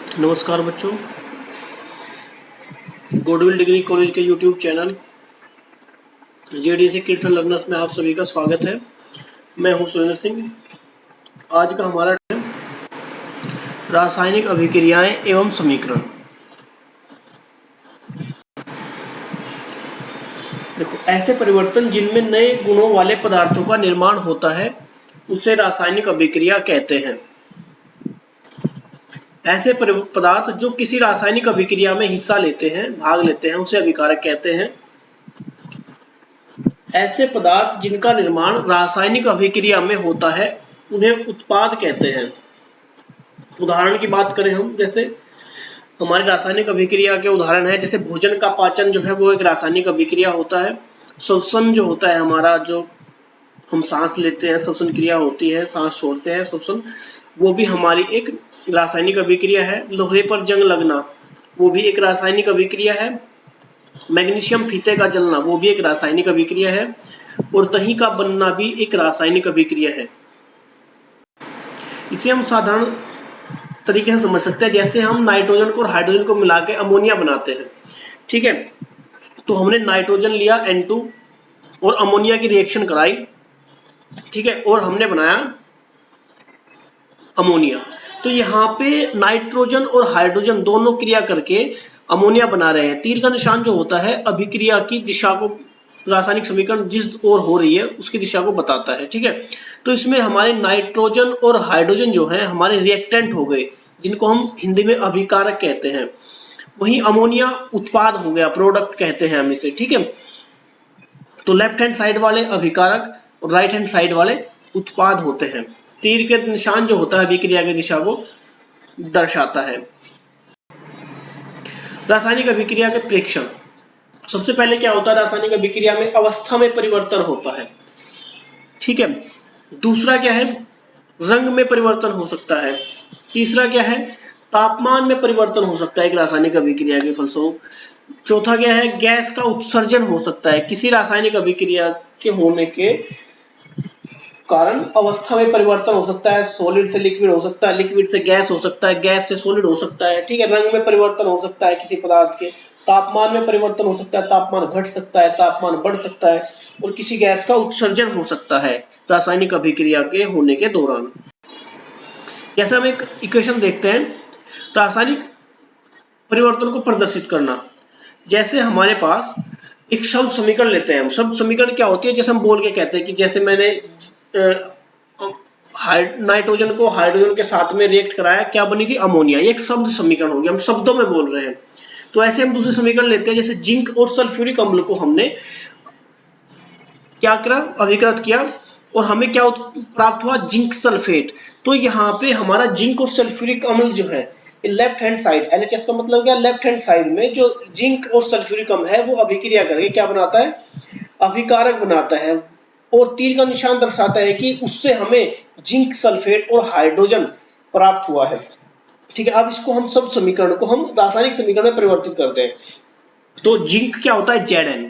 नमस्कार बच्चों, goodwill degree college के YouTube channel JDC kid learners में आप सभी का स्वागत है। मैं हूं सुरेंद्र सिंह। आज का हमारा रासायनिक अभिक्रियाएं एवं समीकरण। देखो, ऐसे परिवर्तन जिनमें नए गुणों वाले पदार्थों का निर्माण होता है उसे रासायनिक अभिक्रिया कहते हैं। ऐसे पदार्थ जो किसी रासायनिक अभिक्रिया में हिस्सा लेते हैं, भाग लेते हैं, उसे अभिकारक कहते हैं। ऐसे पदार्थ जिनका निर्माण रासायनिक अभिक्रिया में होता है उन्हें उत्पाद कहते हैं। उदाहरण की बात करें हम, जैसे हमारी रासायनिक अभिक्रिया के उदाहरण है, जैसे भोजन का पाचन जो है वो एक रासायनिक अभिक्रिया होता है। श्वसन जो होता है हमारा, जो हम सांस लेते हैं, श्वसन क्रिया होती है, सांस छोड़ते हैं, श्वसन, वो भी हमारी एक रासायनिक अभिक्रिया है। लोहे पर जंग लगना वो भी एक रासायनिक अभिक्रिया है। मैग्नीशियम फीते का जलना वो भी एक रासायनिक अभिक्रिया है। और दही का बनना भी एक रासायनिक अभिक्रिया है। इसे हम साधारण तरीके से समझ सकते हैं, जैसे हम नाइट्रोजन को और हाइड्रोजन को मिला के अमोनिया बनाते हैं। ठीक है, तो हमने नाइट्रोजन लिया N2 और अमोनिया की रिएक्शन कराई। ठीक है, और हमने बनाया अमोनिया। तो यहाँ पे नाइट्रोजन और हाइड्रोजन दोनों क्रिया करके अमोनिया बना रहे हैं। तीर का निशान जो होता है अभिक्रिया की दिशा को, रासायनिक समीकरण जिस ओर हो रही है उसकी दिशा को बताता है। ठीक है, तो इसमें हमारे नाइट्रोजन और हाइड्रोजन जो है हमारे रिएक्टेंट हो गए, जिनको हम हिंदी में अभिकारक कहते हैं। वहीं अमोनिया उत्पाद हो गया, प्रोडक्ट कहते हैं हम इसे। ठीक है, तो लेफ्ट हैंड साइड वाले अभिकारक और राइट हैंड साइड वाले उत्पाद होते हैं। तीर के निशान जो होता है अभिक्रिया की दिशा को दर्शाता है। रासायनिक अभिक्रिया के प्रेक्षण। सबसे पहले क्या होता है, रासायनिक अभिक्रिया में अवस्था में परिवर्तन होता है। ठीक है, दूसरा क्या है, रंग में परिवर्तन हो सकता है। तीसरा क्या है, तापमान में परिवर्तन हो सकता है एक रासायनिक अभिक्रिया के फलस्वरूप। चौथा क्या है, गैस का उत्सर्जन हो सकता है। किसी रासायनिक अभिक्रिया के होने के कारण अवस्था में परिवर्तन हो सकता है। सॉलिड से लिक्विड हो सकता है, लिक्विड से गैस हो सकता है, गैस से सॉलिड हो सकता है। ठीक है, रंग में परिवर्तन हो सकता है किसी पदार्थ के। तापमान में परिवर्तन हो सकता है, तापमान घट सकता है, तापमान बढ़ सकता है। और किसी गैस का उत्सर्जन हो सकता है रासायनिक अभिक्रिया के होने के दौरान। जैसे हम एक इक्वेशन देखते हैं, रासायनिक परिवर्तन को प्रदर्शित करना। जैसे हमारे पास एक शब्द समीकरण लेते हैं हम। शब्द समीकरण क्या होती है, जैसे हम बोल के कहते हैं कि जैसे मैंने नाइट्रोजन को हाइड्रोजन के साथ में रिएक्ट कराया, क्या बनी थी, अमोनिया। ये एक शब्द समीकरण हो गया, हम शब्दों में बोल रहे हैं। तो ऐसे हम दूसरे समीकरण लेते हैं, जैसे जिंक और सल्फ्यूरिक अम्ल को हमने क्या करा, अभिकृत किया, और हमें क्या प्राप्त हुआ, जिंक सल्फेट। तो यहाँ पे हमारा जिंक और सल्फ्यूरिक अम्ल जो है लेफ्ट हैंड साइड, LHS का मतलब क्या, लेफ्ट हैंड साइड में जो जिंक और सल्फ्यूरिक अम्ल है वो अभिक्रिया करके क्या बनाता है, अभिकारक बनाता है। और तीर का निशान दर्शाता है कि उससे हमें जिंक सल्फेट और हाइड्रोजन प्राप्त हुआ है। ठीक है, अब इसको हम सब समीकरण को हम रासायनिक समीकरण में परिवर्तित करते हैं। तो जिंक क्या होता है, Zn,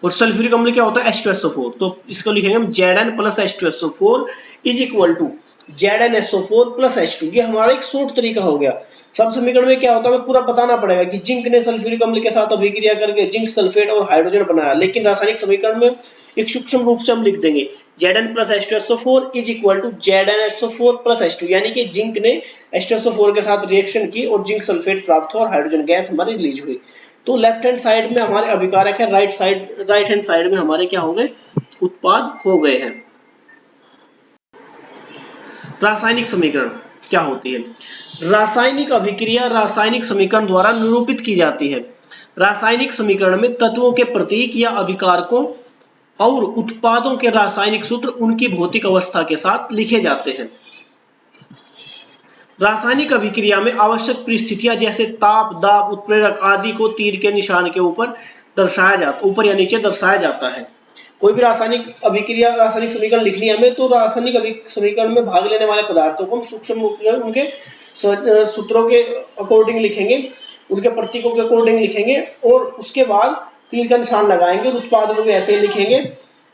और सल्फ्यूरिक अम्ल क्या होता है, H2SO4। तो इसको लिखेंगे हम Zn plus H2SO4 is equal to ZnSO4 plus H2। ये हमारा एक शॉर्ट तरीका हो गया। सब समीकरण में क्या होता है, हमें पूरा बताना पड़ेगा कि जिंक ने सल्फ्यूरिक अम्ल के साथ अभिक्रिया करके जिंक सल्फेट और हाइड्रोजन बनाया, लेकिन रासायनिक समीकरण में एक सूक्ष्म रूप से हम लिख देंगे Zn plus H2SO4 is equal to ZnSO4 plus H2, यानी कि जिंक ने H2SO4 के साथ रिएक्शन की और जिंक सल्फेट प्राप्त हुआ और हाइड्रोजन गैस हमारी रिलीज हुई। तो लेफ्ट हैंड साइड में हमारे अभिकारक है, राइट हैंड साइड में हमारे क्या हो गए, उत्पाद हो गए हैं। रासायनिक समीकरण क्या होती है, रासायनिक अभिक्रिया रासायनिक समीकरण द्वारा निरूपित की जाती है। रासायनिक समीकरण में तत्वों के प्रतीक या अभिकारकों और उत्पादों के रासायनिक सूत्र उनकी भौतिक अवस्था के साथ लिखे जाते हैं। रासायनिक अभिक्रिया में आवश्यक परिस्थितियां जैसे ताप, दाब, उत्प्रेरक आदि को तीर के निशान के ऊपर दर्शाया जाता, ऊपर या नीचे दर्शाया जाता है। कोई भी रासायनिक अभिक्रिया, रासायनिक समीकरण लिखनी है हमें, तो रासायनिक समीकरण में भाग लेने वाले पदार्थों को हम सूक्ष्म रूप में उनके सूत्रों के अकॉर्डिंग लिखेंगे, उनके प्रतीकों के अकॉर्डिंग लिखेंगे, और उसके बाद तीर का निशान लगाएंगे और उत्पाद को भी ऐसे ही लिखेंगे।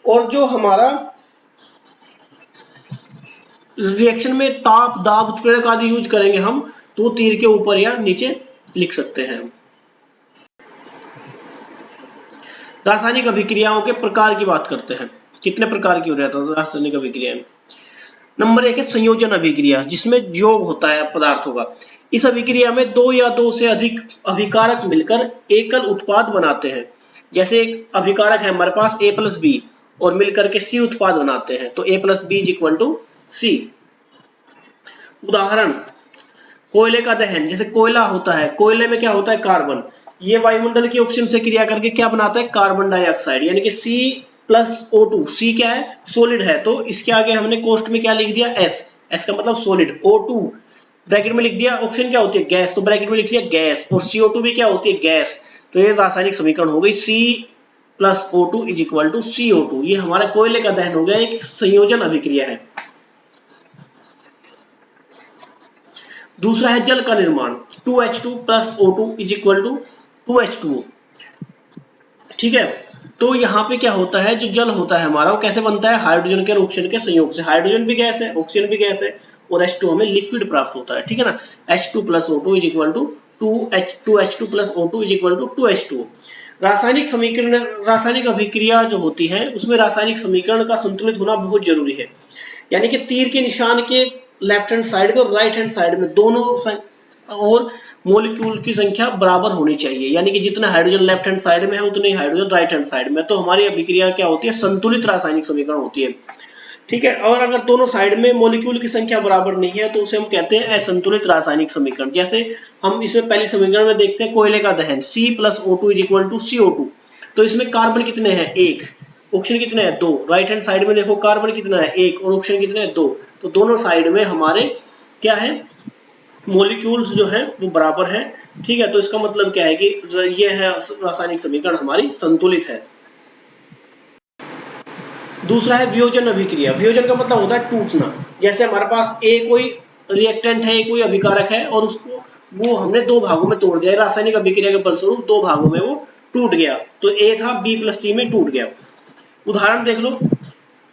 और जो हमारा रिएक्शन में ताप, दाब, उत्प्रेरक आदि यूज करेंगे हम, तो तीर के ऊपर या नीचे लिख सकते हैं। रासायनिक अभिक्रियाओं के प्रकार की बात करते हैं, कितने प्रकार की हो रहा था रासायनिक अभिक्रिया। नंबर 1 है संयोजन अभिक्रिया, जिसमें योग होता है पदार्थों का। इस अभिक्रिया में दो या दो से अधिक अभिकारक मिलकर एकल उत्पाद बनाते हैं। जैसे एक अभिकारक है हमारे पास A+B और मिलकर के C उत्पाद बनाते हैं, तो A+B = C। उदाहरण, कोयले का दहन, जैसे कोयला होता है, कोयले में क्या होता है कार्बन, ये वायुमंडल की ऑक्सीजन से क्रिया करके क्या बनाता है कार्बन डाइऑक्साइड, यानी कि C+O2। C क्या है सॉलिड है, तो इसके आगे हमने कोष्ठ में क्या लिख दिया S का मतलब सॉलिड। O2 ब्रैकेट में लिख दिया, ऑक्सीजन क्या होती है गैस, तो ब्रैकेट में लिख दिया गैस, और CO2 भी क्या होती है गैस। तो ये रासायनिक समीकरण हो गई C+O2 = CO2। ये हमारा कोयले का दहन हो गया, एक संयोजन अभिक्रिया है। दूसरा है जल का निर्माण, 2H2 + O2 = 2H2O। ठीक है, तो यहाँ पे क्या होता है, जो जल होता है हमारा वो कैसे बनता है, हाइड्रोजन के और ऑक्सीजन के संयोग से। हाइड्रोजन भी गैस है, ऑक्सीजन भी गैस है, और H2 हमें लिक्विड प्राप्त होता है। ठीक है ना, H2 + O2 = 2H2 + O2 = 2H2O। रासायनिक समीकरण, रासायनिक अभिक्रिया जो होती है उसमें रासायनिक समीकरण का संतुलित होना बहुत जरूरी है। यानी कि तीर के निशान के लेफ्ट हैंड साइड में और राइट हैंड साइड में दोनों और मॉलिक्यूल की संख्या बराबर होनी चाहिए। यानी कि जितना हाइड्रोजन लेफ्ट हैंड साइड में है उतने ही हाइड्रोजन राइट हैंड साइड में, तो हमारी अभिक्रिया क्या होती है संतुलित रासायनिक समीकरण होती है। ठीक है, और अगर दोनों साइड में मॉलिक्यूल की संख्या बराबर नहीं है तो उसे हम कहते हैं असंतुलित रासायनिक समीकरण। जैसे हम इसमें पहली समीकरण में देखते हैं कोयले का दहन, C+O2 = CO2। तो इसमें कार्बन कितने हैं 1, ऑक्सीजन कितने हैं 2, राइट हैंड साइड में देखो कार्बन कितना है 1 और ऑक्सीजन कितने हैं 2, तो दोनों साइड में हमारे क्या है मॉलिक्यूल्स जो है वो बराबर है। ठीक है, तो इसका मतलब क्या है कि ये है रासायनिक समीकरण हमारी संतुलित है। दूसरा है वियोजन अभिक्रिया। वियोजन का मतलब होता है टूटना। जैसे हमारे पास कोई रिएक्टेंट है, कोई अभिकारक है और उसको वो हमने दो भागों में तोड़ दिया, रासायनिक अभिक्रिया के फलस्वरूप दो भागों में वो टूट गया, तो A था B+C में टूट गया। उदाहरण देख लो,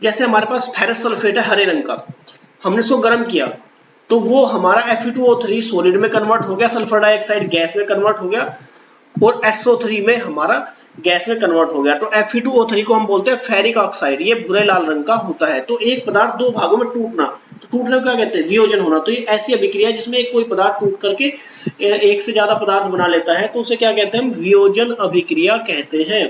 जैसे हमारे पास फेरस सल्फेट है हरे रंग का, हमने उसको गर्म किया तो वो हमारा Fe2O3 सॉलिड में कन्वर्ट हो गया, सल्फर डाइऑक्साइड गैस में कन्वर्ट हो गया और SO3 में हमारा गैस में कन्वर्ट हो गया। तो Fe2O3 को हम बोलते हैं फेरिक ऑक्साइड, ये भूरे लाल रंग का होता है। तो एक पदार्थ दो भागों में टूटना, तो टूटने को क्या कहते हैं वियोजन होना। तो ये ऐसी अभिक्रिया है जिसमें कोई पदार्थ टूट करके एक से ज्यादा पदार्थ बना लेता है, तो उसे क्या कहते हैं वियोजन अभिक्रिया कहते हैं।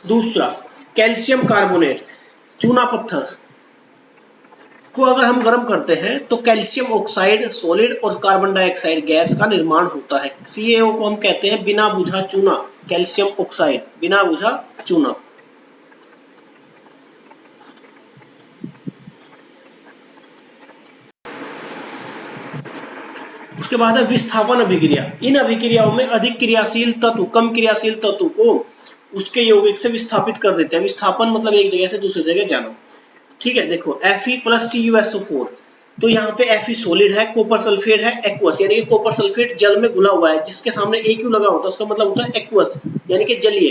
दूसरा कैल्शियम कार्बोनेट, चूना पत्थर को अगर हम गर्म करते हैं तो कैल्शियम ऑक्साइड सॉलिड और कार्बन डाइऑक्साइड गैस का निर्माण होता है। CaO को हम कहते हैं बिना बुझा चूना, कैल्शियम ऑक्साइड बिना बुझा चूना। उसके बाद है विस्थापन अभिक्रिया। इन अभिक्रियाओं में अधिक क्रियाशील तत्व कम क्रियाशील तत्व को उसके यौगिक से विस्थापित कर देते हैं। विस्थापन मतलब एक जगह से दूसरी जगह जाना। ठीक है, देखो Fe + CuSO4, तो यहाँ पे Fe सॉलिड है, कॉपर सल्फेट है एक्वस, यानी कि कॉपर सल्फेट जल में घुला हुआ है, जिसके सामने Aq लगा होता है उसका मतलब होता है एक्वस यानी कि जलीय।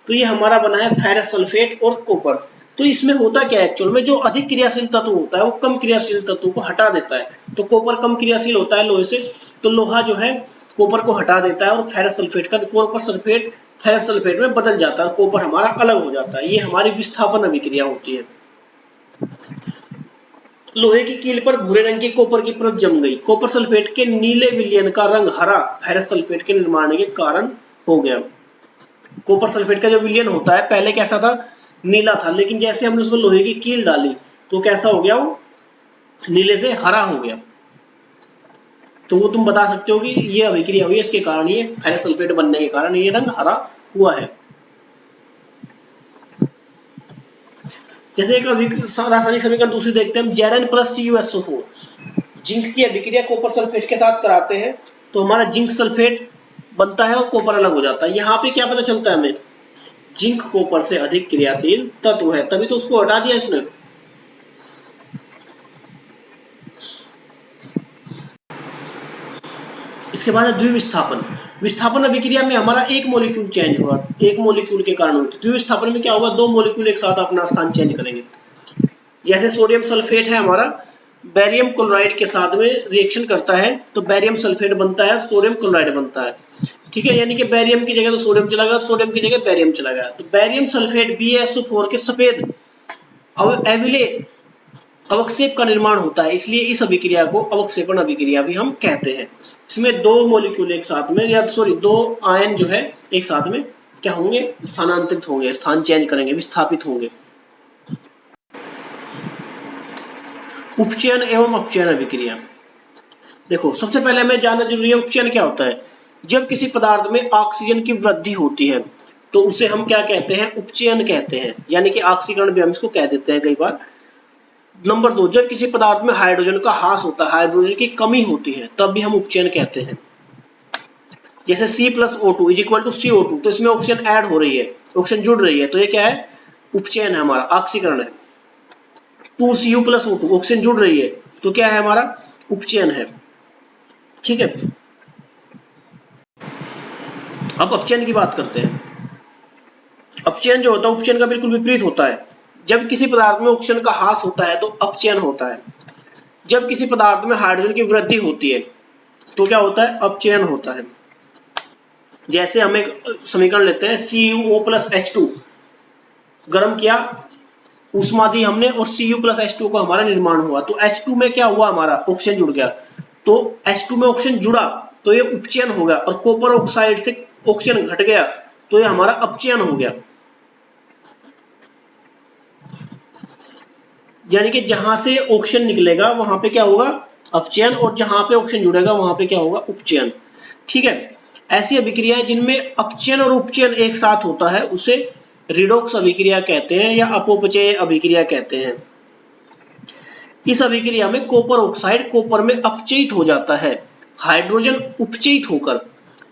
तो ये हमारा बना है फेरस सल्फेट और कॉपर। तो इसमें होता क्या है एक्चुअल में, जो अधिक क्रियाशील तत्व होता है वो कम क्रियाशील तत्व को हटा देता है। तो कॉपर कम क्रियाशील होता है लोहे से, तो लोहा जो है कॉपर को हटा देता है और फेरस सल्फेट का कॉपर सल्फेट फेरस सल्फेट में बदल जाता है और कॉपर हमारा अलग हो जाता है। ये हमारी विस्थापन अभिक्रिया होती है। लोहे की कील पर भूरे रंग की कॉपर की परत जम गई, कॉपर सल्फेट के नीले विलयन का रंग हरा फेरस सल्फेट के निर्माण के कारण हो गया। कॉपर सल्फेट का जो विलयन होता है पहले कैसा था नीला था, लेकिन जैसे हमने उसमें लोहे की कील डाली तो कैसा हो गया वो नीले से हरा हो गया। तो वो तुम बता सकते हो कि ये अभिक्रिया हुई है, इसके कारण ये फेरस सल्फेट बनने के कारण ये रंग हरा हुआ है। जैसे एक रासायनिक समीकरण दूसरी देखते हैं हम, Zn + CuSO4। जिंक की अभिक्रिया कॉपर सल्फेट के साथ कराते हैं तो हमारा जिंक सल्फेट बनता है और कॉपर अलग हो जाता है। यहाँ पे क्या पता चलता है हमें, जिंक कॉपर से अधिक क्रियाशील तत्व है, तभी तो उसको हटा दिया इसने। इसके बाद है द्विविस्थापन। विस्थापन अभिक्रिया में हमारा एक मॉलिक्यूल चेंज हुआ, एक मॉलिक्यूल के कारण होती है। द्विविस्थापन में क्या होगा, दो मॉलिक्यूल एक साथ अपना स्थान चेंज करेंगे। जैसे सोडियम सल्फेट है हमारा, बेरियम क्लोराइड के साथ में रिएक्शन करता है तो बेरियम सल्फेट बनता है, सोडियम क्लोराइड बनता है। ठीक है, यानी कि बेरियम की जगह तो सोडियम चला गया, सोडियम की जगह बेरियम चला गया, तो बेरियम सल्फेट BaSO4 के सफेद एविले अवक्षेप का निर्माण होता है, इसलिए इस अभिक्रिया को अवक्षेपण अभिक्रिया भी हम कहते हैं। इसमें दो मॉलिक्यूल एक साथ में, या सॉरी दो आयन जो है एक साथ में क्या होंगे, स्थानांतरित होंगे, स्थान चेंज करेंगे, विस्थापित होंगे। उपचयन एवं अपचयन अभिक्रिया। देखो सबसे पहले हमें जानना जरूरी है उपचयन क्या होता है। जब किसी पदार्थ में ऑक्सीजन की वृद्धि होती है तो उसे हम क्या कहते हैं, उपचयन कहते हैं, यानी कि ऑक्सीकरण भी हम इसको कह देते हैं कई बार। नंबर 2, जब किसी पदार्थ में हाइड्रोजन का ह्रास होता है, हाइड्रोजन की कमी होती है, तब भी हम उपचयन कहते हैं। जैसे C+O2 = CO2, तो इसमें ऑक्सीजन ऐड हो रही है, ऑक्सीजन जुड़ रही है, तो ये क्या है, उपचयन है हमारा, ऑक्सीकरण है। 2Cu+O2 ऑक्सीजन जुड़ रही है तो क्या है हमारा, उपचयन है। ठीक है, अब अपचयन की बात करते हैं। अपचयन जो होता है उपचयन का बिल्कुल विपरीत होता है। जब किसी पदार्थ में ऑक्सीजन का ह्रास होता है तो अपचयन होता है। जब किसी पदार्थ में हाइड्रोजन की वृद्धि होती है तो क्या होता है, अपचयन होता है। जैसे हम एक समीकरण लेते हैं, CuO+H2, गर्म किया, ऊष्मा दी हमने और Cu+H2 का हमारा निर्माण हुआ, तो H2 में क्या हुआ, हमारा ऑक्सीजन जुड़ गया, तो H2 में ऑक्सीजन जुड़ा तो ये उपचयन हो गया, और कॉपर ऑक्साइड से ऑक्सीजन घट गया तो ये हमारा अपचयन हो गया। यानी कि जहां से ऑक्सीजन निकलेगा वहां पे क्या होगा, अपचयन, और जहां पे ऑक्सीजन जुड़ेगा वहां पे क्या होगा, उपचयन। ठीक है, ऐसी अभिक्रियाएं जिनमें अपचयन और उपचयन एक साथ होता है उसे रिडॉक्स अभिक्रिया कहते हैं या अपचय अभिक्रिया कहते हैं। इस अभिक्रिया में कॉपर ऑक्साइड कॉपर में अपचयित हो जाता है, हाइड्रोजन उपचयित होकर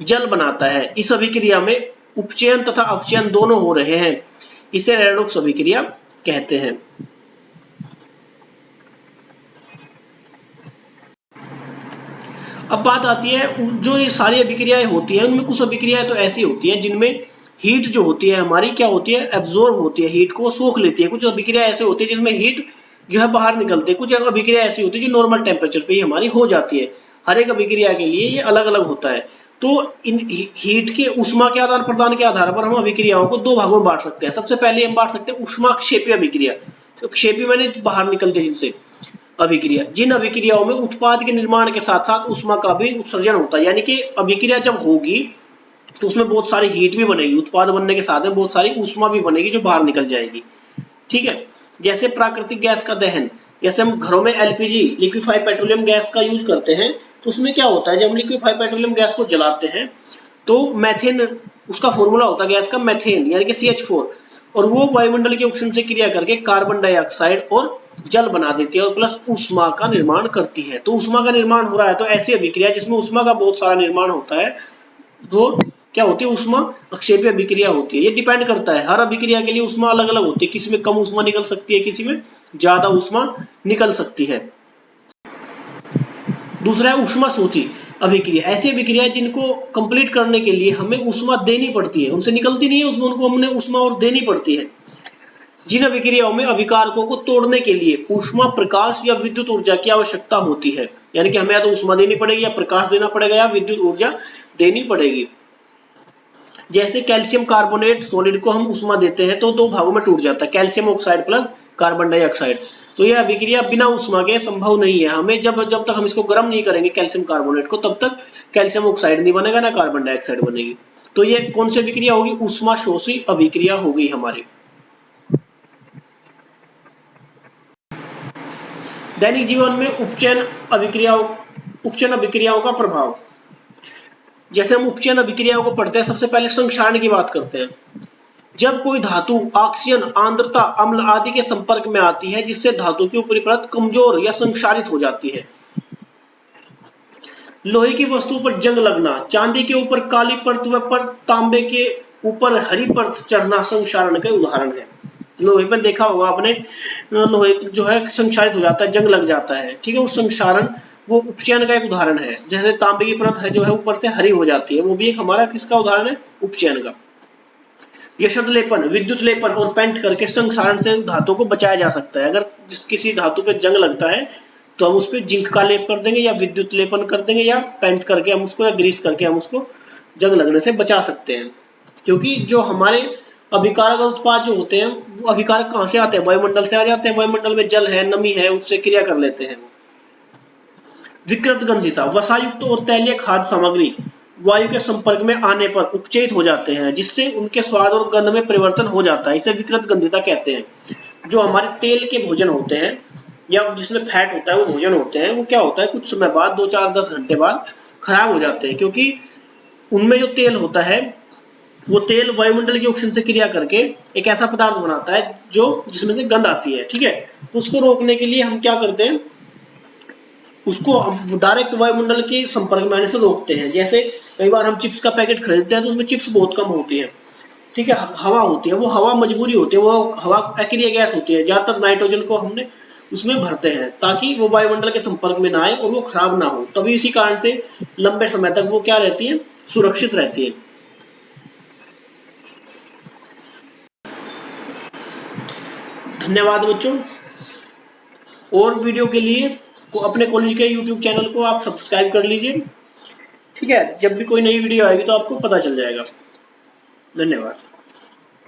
जल बनाता है। इस अभिक्रिया में उपचयन तथा अपचयन दोनों हो रहे हैं, इसे रेडॉक्स अभिक्रिया कहते हैं। अब बात आती है, जो ये सारी अभिक्रियाएं होती हैं उनमें कुछ अभिक्रियाएं तो ऐसी होती हैं जिनमें हीट जो होती है हमारी क्या होती है, एब्जॉर्ब होती है, हीट को सोख लेती है। कुछ अभिक्रिया ऐसे होती है जिसमें हीट जो है बाहर निकलती है, कुछ अभिक्रिया ऐसी होती है जो नॉर्मल टेम्परेचर पे ही हमारी हो जाती है। हर एक अभिक्रिया के लिए ये अलग अलग होता है। तो इन हीट के ऊष्मा के आदान प्रदान के आधार पर हम अभिक्रियाओं को दो भागों में बांट सकते हैं। सबसे पहले हम बांट सकते हैं ऊष्माक्षेपी अभिक्रिया, तो क्षेपी मैंने बाहर निकलते जिनसे अभिक्रिया, जिन अभिक्रियाओं में उत्पाद के निर्माण के साथ साथ ऊष्मा का भी उत्सर्जन होता है। यानी कि अभिक्रिया जब होगी तो उसमें बहुत सारी हीट भी बनेगी, उत्पाद बनने के साथ में बहुत सारी ऊष्मा भी बनेगी जो बाहर निकल जाएगी। ठीक है, जैसे प्राकृतिक गैस का दहन, जैसे हम घरों में LPG लिक्विफाइड पेट्रोलियम गैस का यूज करते हैं तो उसमें क्या होता है, जब हम लिक्विफाइड पेट्रोलियम गैस को जलाते हैं तो मैथेन, उसका फॉर्मूला होता है गैस का मैथेन यानी कि CH4, और वो वायुमंडल के ऑक्सीजन से क्रिया करके कार्बन डाइऑक्साइड और जल बना देती है और प्लस ऊष्मा का निर्माण करती है। तो ऊष्मा का निर्माण हो रहा है, तो ऐसी अभिक्रिया जिसमें ऊष्मा का बहुत सारा निर्माण होता है वो क्या होती है, ऊष्मा अक्षेपी अभिक्रिया होती है। ये डिपेंड करता है, हर अभिक्रिया के लिए ऊष्मा अलग अलग होती है, किसी में कम ऊष्मा निकल सकती है, किसी में ज्यादा ऊष्मा निकल सकती है। दूसरा है ऊष्मा शोषी अभिक्रिया, ऐसी अभिक्रिया जिनको कंप्लीट करने के लिए हमें ऊष्मा देनी पड़ती है, उनसे निकलती नहीं है उसमें, उनको हमने ऊष्मा और देनी पड़ती है। जिन अभिक्रियाओं में अभिकारकों को तोड़ने के लिए ऊष्मा, प्रकाश या विद्युत ऊर्जा की आवश्यकता होती है, यानी कि हमें या तो ऊष्मा देनी पड़ेगी या प्रकाश देना पड़ेगा या विद्युत ऊर्जा देनी पड़ेगी। जैसे कैल्शियम कार्बोनेट सॉलिड को हम ऊष्मा देते हैं तो दो भागों में टूट जाता है, calcium oxide plus carbon dioxide. तो यह अभिक्रिया बिना ऊष्मा के संभव नहीं है। हमें जब तक हम इसको गर्म नहीं करेंगे कैल्शियम कार्बोनेट को, तब तक कैल्शियम ऑक्साइड नहीं बनेगा ना कार्बन डाइऑक्साइड बनेगी। तो ये कौन सी अभिक्रिया होगी, ऊष्मा शोषी अभिक्रिया होगी हमारी। दैनिक जीवन में उपचयन अभिक्रियाओं का प्रभाव। जैसे हम उपचयन अभिक्रियाओं को पढ़ते हैं, सबसे पहले संक्षारण की बात करते हैं। जब कोई धातु ऑक्सीजन, आर्द्रता, अम्ल आदि के संपर्क में आती है जिससे धातु की ऊपरी परत कमजोर या संक्षारित हो जाती है। लोहे की वस्तु पर जंग लगना, चांदी के ऊपर काली परत व तांबे के ऊपर हरी परत चढ़ना संक्षारण के उदाहरण है। लोहे पर देखा होगा आपने, लोहे जो है संक्षारित हो जाता है, जंग लग जाता है। ठीक है, उस संक्षारण वो उपचयन का एक उदाहरण है। जैसे तांबे की परत है जो है ऊपर से हरी हो जाती है, वो भी एक हमारा किसका उदाहरण है, उपचयन का। यशद लेपन, विद्युत लेपन और पेंट करके संक्षारण से धातु को बचाया जा सकता है। अगर किसी धातु पे जंग लगता है तो हम उस पर जिंक का लेप कर देंगे या विद्युत लेपन कर देंगे या पेंट करके हम उसको या ग्रीस करके हम उसको जंग लगने से बचा सकते हैं। क्योंकि जो हमारे अभिकारक उत्पाद जो होते हैं वो अभिकारक कहाँ से आते हैं, वायुमंडल से आ जाते हैं। वायुमंडल में जल है, नमी है, उससे क्रिया कर लेते हैं। विकृत गंधिता, वसायुक्त और तैलीय खाद्य सामग्री वायु के संपर्क में आने पर उपचयित हो जाते हैं, जिससे उनके स्वाद और गंध में परिवर्तन हो जाता है। इसे विकृत गंधिता कहते हैं। जो हमारे तेल के भोजन होते हैं या जिसमें फैट होता है वो भोजन होते हैं, वो क्या होता है कुछ समय बाद 2, 4, 10 घंटे बाद खराब हो जाते हैं, क्योंकि उनमें जो तेल होता है वो तेल वायुमंडल की ऑक्सीजन से क्रिया करके एक ऐसा पदार्थ बनाता है जो जिसमें से गंध आती है। ठीक है, तो उसको रोकने के लिए हम क्या करते हैं, उसको डायरेक्ट वायुमंडल के संपर्क में आने से रोकते हैं। जैसे कई बार हम चिप्स का पैकेट खरीदते हैं तो उसमें चिप्स बहुत कम होती है। ठीक है, हवा होती है, वो हवा मजबूरी होती है, वो हवा अक्रिय गैस होती है। ज्यादातर नाइट्रोजन को हमने उसमें भरते हैं ताकि वो वायुमंडल के संपर्क में ना आए और वो खराब ना हो। तभी इसी कारण से लंबे समय तक वो क्या रहती है, सुरक्षित रहती है। धन्यवाद बच्चों। और वीडियो के लिए अपने कॉलेज के YouTube चैनल को आप सब्सक्राइब कर लीजिए। ठीक है, जब भी कोई नई वीडियो आएगी तो आपको पता चल जाएगा। धन्यवाद।